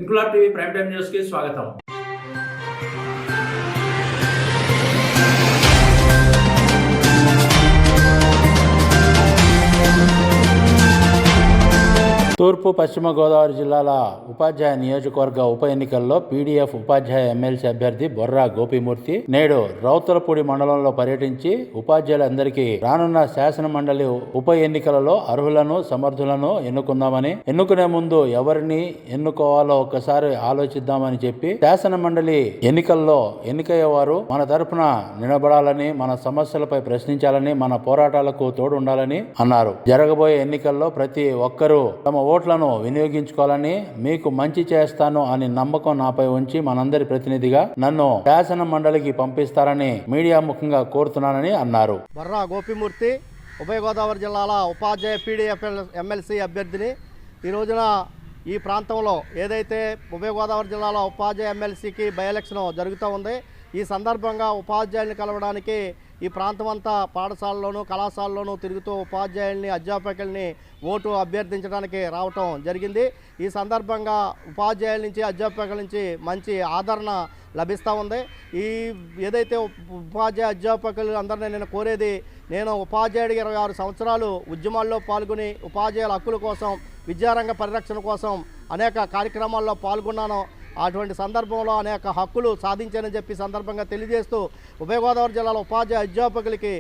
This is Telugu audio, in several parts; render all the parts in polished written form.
Inquilab TV prime time news కి స్వాగతం. తూర్పు పశ్చిమ గోదావరి జిల్లాల ఉపాధ్యాయ నియోజకవర్గ ఉప ఎన్నికల్లో పీడీఎఫ్ ఉపాధ్యాయ ఎమ్మెల్సీ అభ్యర్థి బొర్రా గోపిమూర్తి నేడు రౌతులపూడి మండలంలో పర్యటించి ఉపాధ్యాయులందరికీ రానున్న శాసన మండలి ఉప ఎన్నికలలో అర్హులను సమర్థులను ఎన్నుకుందామని, ఎన్నుకునే ముందు ఎవరిని ఎన్నుకోవాలో ఒక్కసారి ఆలోచిద్దామని చెప్పి, శాసన మండలి ఎన్నికల్లో ఎన్నికయ్యేవారు మన తరపున నిలబడాలని, మన సమస్యలపై ప్రశ్నించాలని, మన పోరాటాలకు తోడు ఉండాలని అన్నారు. జరగబోయే ఎన్నికల్లో ప్రతి ఒక్కరూ తమ ఓట్లను వినియోగించుకోవాలని, మీకు మంచి చేస్తాను అని నమ్మకం నాపై ఉంచి మనందరి ప్రతినిధిగా నన్ను శాసన మండలికి పంపిస్తారని మీడియా ముఖంగా కోరుతున్నానని అన్నారు. బొర్రా గోపిమూర్తి ఉభయ గోదావరి జిల్లాల ఉపాధ్యాయ పీడీఎఫ్ ఎమ్మెల్సీ అభ్యర్థిని. ఈ రోజున ఈ ప్రాంతంలో ఏదైతే ఉభయ గోదావరి జిల్లాలో ఉపాధ్యాయ ఎమ్మెల్సీకి బై ఎలక్షన్ జరుగుతూ ఉంది, ఈ సందర్భంగా ఉపాధ్యాయుల్ని కలవడానికి ఈ ప్రాంతం అంతా పాఠశాలలోనూ కళాశాలలోనూ తిరుగుతూ ఉపాధ్యాయుల్ని అధ్యాపకుల్ని ఓటు అభ్యర్థించడానికి రావటం జరిగింది. ఈ సందర్భంగా ఉపాధ్యాయుల నుంచి అధ్యాపకుల నుంచి మంచి ఆదరణ లభిస్తూ ఉంది. ఈ ఏదైతే ఉపాధ్యాయ అధ్యాపకులు అందరినీ నేను కోరేది, నేను ఉపాధ్యాయుడికి 26 సంవత్సరాలు ఉద్యమాల్లో పాల్గొని ఉపాధ్యాయుల హక్కుల కోసం, విద్యారంగ పరిరక్షణ కోసం అనేక కార్యక్రమాల్లో పాల్గొన్నాను. అటువంటి సందర్భంలో అనేక హక్కులు సాధించానని చెప్పి సందర్భంగా తెలియజేస్తూ ఉభయ గోదావరి జిల్లాలో ఉపాధ్యాయ అధ్యాపకులకి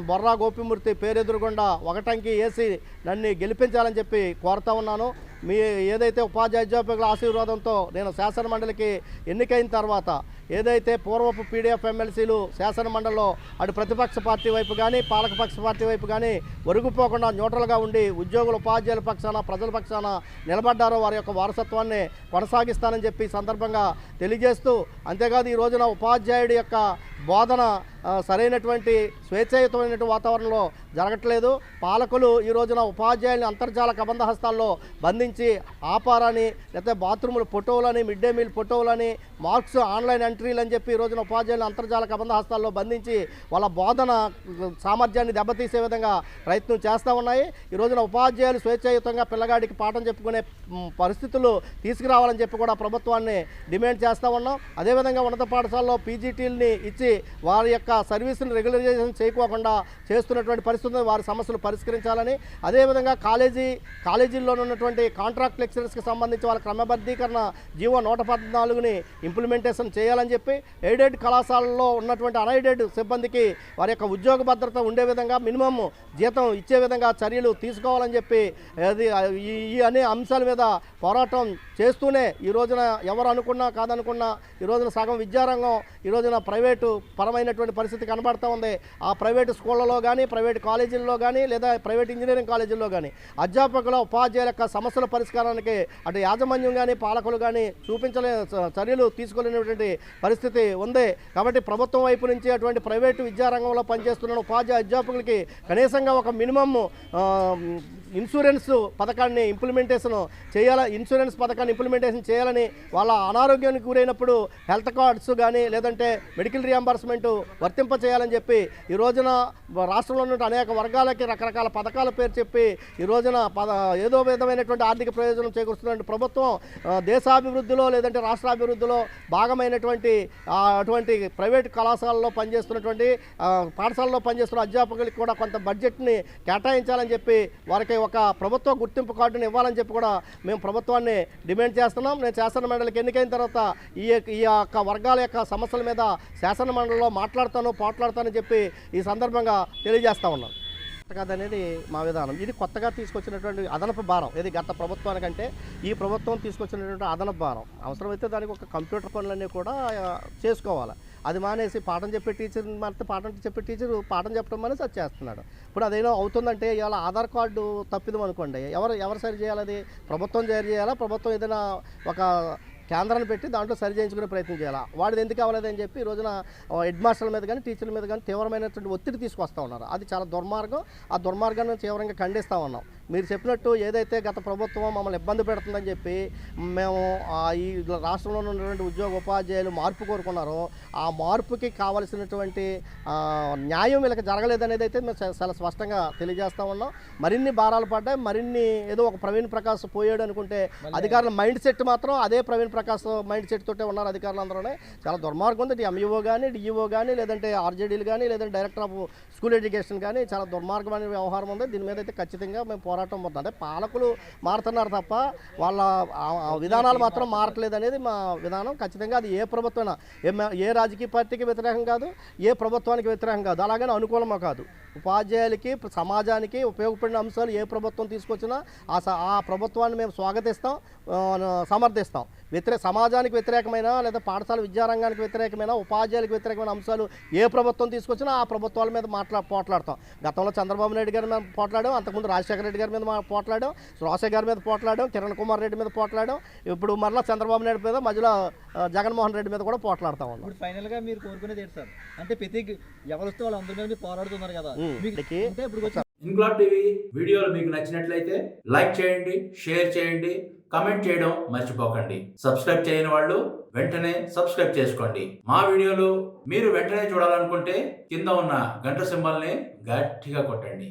బొర్రా గోపిమూర్తి పేరెదురుగుండా ఒకటంకి వేసి నన్ను గెలిపించాలని చెప్పి కోరుతా ఉన్నాను. మీ ఏదైతే ఉపాధ్యాయ అధ్యాపకుల ఆశీర్వాదంతో నేను శాసన మండలికి ఎన్నికైన తర్వాత ఏదైతే పూర్వపు పీడీఎఫ్ ఎమ్మెల్సీలు శాసన మండలిలో అటు ప్రతిపక్ష పార్టీ వైపు కానీ పాలకపక్ష పార్టీ వైపు కానీ ఒరుగుపోకుండా న్యూట్రల్గా ఉండి ఉద్యోగుల ఉపాధ్యాయుల పక్షాన ప్రజల పక్షాన నిలబడ్డారో వారి యొక్క వారసత్వాన్ని కొనసాగిస్తానని చెప్పి సందర్భంగా తెలియజేస్తూ, అంతేకాదు ఈ రోజున ఉపాధ్యాయుడి యొక్క బోధన సరైనటువంటి స్వేచ్ఛాయుతమైన వాతావరణంలో జరగట్లేదు. పాలకులు ఈ రోజున ఉపాధ్యాయుల్ని అంతర్జాల కబంధ హస్తాల్లో బంధించి ఆపారని, లేకపోతే బాత్రూములు ఫోటోలని, మిడ్ డే మీల్ ఫోటోలని, మార్క్స్ ఆన్లైన్ ఎంట్రీలు అని చెప్పి ఈ రోజున ఉపాధ్యాయులు అంతర్జాల కబంధ హస్తాల్లో బంధించి వాళ్ళ బోధన సామర్థ్యాన్ని దెబ్బతీసే విధంగా ప్రయత్నం చేస్తూ ఉన్నాయి. ఈ రోజున ఉపాధ్యాయులు స్వేచ్ఛాయుతంగా పిల్లగాడికి పాఠం చెప్పుకునే పరిస్థితులు తీసుకురావాలని చెప్పి కూడా ప్రభుత్వాన్ని డిమాండ్ చేస్తూ ఉన్నాం. అదేవిధంగా ఉన్నత పాఠశాలలో పీజీటీలని ఇచ్చి వారి యొక్క సర్వీసును రెగ్యులరైజేషన్ చేయకోకుండా చేస్తున్నటువంటి పరిస్థితుల్లో వారి సమస్యలు పరిష్కరించాలని, అదేవిధంగా కాలేజీల్లో ఉన్నటువంటి కాంట్రాక్ట్ లెక్చరర్స్కి సంబంధించి వాళ్ళ క్రమబద్ధీకరణ జీవో 114ని ఇంప్లిమెంటేషన్ చేయాలని చెప్పి, ఎయిడెడ్ కళాశాలల్లో ఉన్నటువంటి అన్ఎయిడెడ్ సిబ్బందికి వారి యొక్క ఉద్యోగ భద్రత ఉండే విధంగా మినిమం జీతం ఇచ్చే విధంగా చర్యలు తీసుకోవాలని చెప్పి ఈ అనే అంశాల మీద పోరాటం చేస్తూనే ఈ రోజున ఎవరు అనుకున్నా కాదనుకున్నా ఈ రోజున సగం విద్యారంగం ఈ రోజున ప్రైవేటు పరమైనటువంటి పరిస్థితి కనబడుతూ ఉంది. ఆ ప్రైవేటు స్కూళ్ళలో కానీ, ప్రైవేటు కాలేజీల్లో కానీ, లేదా ప్రైవేట్ ఇంజనీరింగ్ కాలేజీల్లో కానీ అధ్యాపకుల ఉపాధ్యాయుల యొక్క సమస్యల పరిష్కారానికి అటు యాజమాన్యం కానీ పాలకులు కానీ చర్యలు తీసుకోలేనటువంటి పరిస్థితి ఉంది. కాబట్టి ప్రభుత్వం వైపు నుంచి అటువంటి ప్రైవేటు విద్యారంగంలో పనిచేస్తున్న ఉపాధ్యాయ అధ్యాపకులకి కనీసంగా ఒక మినిమమ్ ఇన్సూరెన్స్ పథకాన్ని ఇంప్లిమెంటేషన్ చేయాలని, వాళ్ళ అనారోగ్యానికి గురైనప్పుడు హెల్త్ కార్డ్స్ కానీ లేదంటే మెడికల్ రియంబర్స్మెంట్ వర్తింపచేయాలని చెప్పి ఈ రోజున రాష్ట్రంలో ఉన్న అనేక వర్గాలకి రకరకాల పథకాల పేరు చెప్పి ఈ రోజున ఏదో విధమైనటువంటి ఆర్థిక ప్రయోజనం చేకూరుస్తున్న ప్రభుత్వం దేశాభివృద్ధిలో లేదంటే రాష్ట్రాభివృద్ధిలో భాగమైనటువంటి అటువంటి ప్రైవేట్ కళాశాలలో పనిచేస్తున్నటువంటి పాఠశాలలో పనిచేస్తున్న అధ్యాపకులకి కూడా కొంత బడ్జెట్ని కేటాయించాలని చెప్పి వారికి ఒక ప్రభుత్వ గుర్తింపు కార్డుని ఇవ్వాలని చెప్పి కూడా మేము ప్రభుత్వాన్ని డిమాండ్ చేస్తున్నాం. నేను శాసన మండలికి ఎన్నికైన తర్వాత ఈ యొక్క వర్గాల యొక్క సమస్యల మీద శాసన మండలిలో పోట్లాడతానని చెప్పి ఈ సందర్భంగా తెలియజేస్తా ఉన్నాను. కాదనేది మా విధానం. ఇది కొత్తగా తీసుకొచ్చినటువంటి అదనపు భారం. ఇది గత ప్రభుత్వానికంటే ఈ ప్రభుత్వం తీసుకొచ్చినటువంటి అదనపు భారం. అవసరమైతే దానికి ఒక కంప్యూటర్ పనులన్నీ కూడా చేసుకోవాలి. అది మానేసి పాఠం చెప్పే టీచర్ మారితే పాఠం చెప్పడం మానేసి అది చేస్తున్నాడు. ఇప్పుడు అదేదో అవుతుందంటే ఇవాళ ఆధార్ కార్డు తప్పిదం అనుకోండి, ఎవరు సరి చేయాలి? అది ప్రభుత్వం సరి చేయాలా? ప్రభుత్వం ఏదైనా ఒక కేంద్రాన్ని పెట్టి దాంట్లో సరి చేయించుకునే ప్రయత్నం చేయాలి. వాడిది ఎందుకు అవ్వలేదని చెప్పి ఈ రోజున హెడ్ మాస్టర్ల మీద కానీ టీచర్ల మీద కానీ తీవ్రమైనటువంటి ఒత్తిడి తీసుకొస్తూ ఉన్నారు. అది చాలా దుర్మార్గం. ఆ దుర్మార్గాన్ని తీవ్రంగా ఖండిస్తూ ఉన్నాం. మీరు చెప్పినట్టు ఏదైతే గత ప్రభుత్వం మమ్మల్ని ఇబ్బంది పెడుతుందని చెప్పి మేము ఈ రాష్ట్రంలో ఉన్నటువంటి ఉద్యోగ ఉపాధ్యాయులు మార్పు కోరుకున్నారో ఆ మార్పుకి కావలసినటువంటి న్యాయం వీళ్ళకి జరగలేదనేది అయితే మేము చాలా స్పష్టంగా తెలియజేస్తూ ఉన్నాం. మరిన్ని భారాలు పడ్డాయి, మరిన్ని ఏదో ఒక ప్రవీణ్ ప్రకాష్ పోయాడు అనుకుంటే అధికారుల మైండ్ సెట్ మాత్రం అదే ప్రవీణ్ ప్రకాష్ మైండ్ సెట్ తోటే ఉన్నారు అధికారులు అందరూనే. చాలా దుర్మార్గం ఉంది. ఎంఈఓ కానీ, డిఈఓ కానీ, లేదంటే ఆర్జేడీలు కానీ, లేదంటే డైరెక్టర్ ఆఫ్ స్కూల్ ఎడ్యుకేషన్ కానీ చాలా దుర్మార్గమైన వ్యవహారం ఉంది. దీని మీద అయితే ఖచ్చితంగా మేము పోరాటం పోతాం. అంటే పాలకులు మారుతున్నారు తప్ప వాళ్ళ విధానాలు మాత్రం మారట్లేదు అనేది మా విధానం. ఖచ్చితంగా అది ఏ ప్రభుత్వమైనా, ఏ రాజకీయ పార్టీకి వ్యతిరేకం కాదు, ఏ ప్రభుత్వానికి వ్యతిరేకం కాదు, అలాగని అనుకూలమో కాదు. ఉపాధ్యాయులకి, సమాజానికి ఉపయోగపడిన అంశాలు ఏ ప్రభుత్వం తీసుకొచ్చినా ఆ ప్రభుత్వాన్ని మేము స్వాగతిస్తాం, సమర్థిస్తాం. సమాజానికి వ్యతిరేకమైన లేదా పాఠశాల విద్యారంగానికి వ్యతిరేకమైన, ఉపాధ్యాయులకు వ్యతిరేకమైన అంశాలు ఏ ప్రభుత్వం తీసుకొచ్చినా ఆ ప్రభుత్వాల మీద పోట్లాడతాం. గతంలో చంద్రబాబు నాయుడు గారి మీద పోట్లాడాం, అంతకుముందు రాజశేఖర రెడ్డి గారి మీద పోట్లాడాం, రోసే గారి మీద పోట్లాడాం, కిరణ్ కుమార్ రెడ్డి మీద పోట్లాడాం, ఇప్పుడు మరలా చంద్రబాబు నాయుడు మీద, మధ్యలో జగన్మోహన్ రెడ్డి మీద కూడా పోట్లాడుతూ ఉన్నాం. ఇప్పుడు ఫైనల్గా మీరు కోరుకునేది ఏంటి సార్? అంటే ప్రతి ఎవరు వస్తే వాళ్ళందరి మీద పోరాడుతున్నారు కదా. ఇన్క్లాబ్ టీవీ వీడియోలు మీకు నచ్చినట్లయితే లైక్ చేయండి, షేర్ చేయండి, కమెంట్ చేయడం మర్చిపోకండి. సబ్స్క్రైబ్ చేయని వాళ్ళు వెంటనే సబ్స్క్రైబ్ చేసుకోండి. మా వీడియోలు మీరు వెంటనే చూడాలనుకుంటే కింద ఉన్న గంట సింబల్ని గట్టిగా కొట్టండి.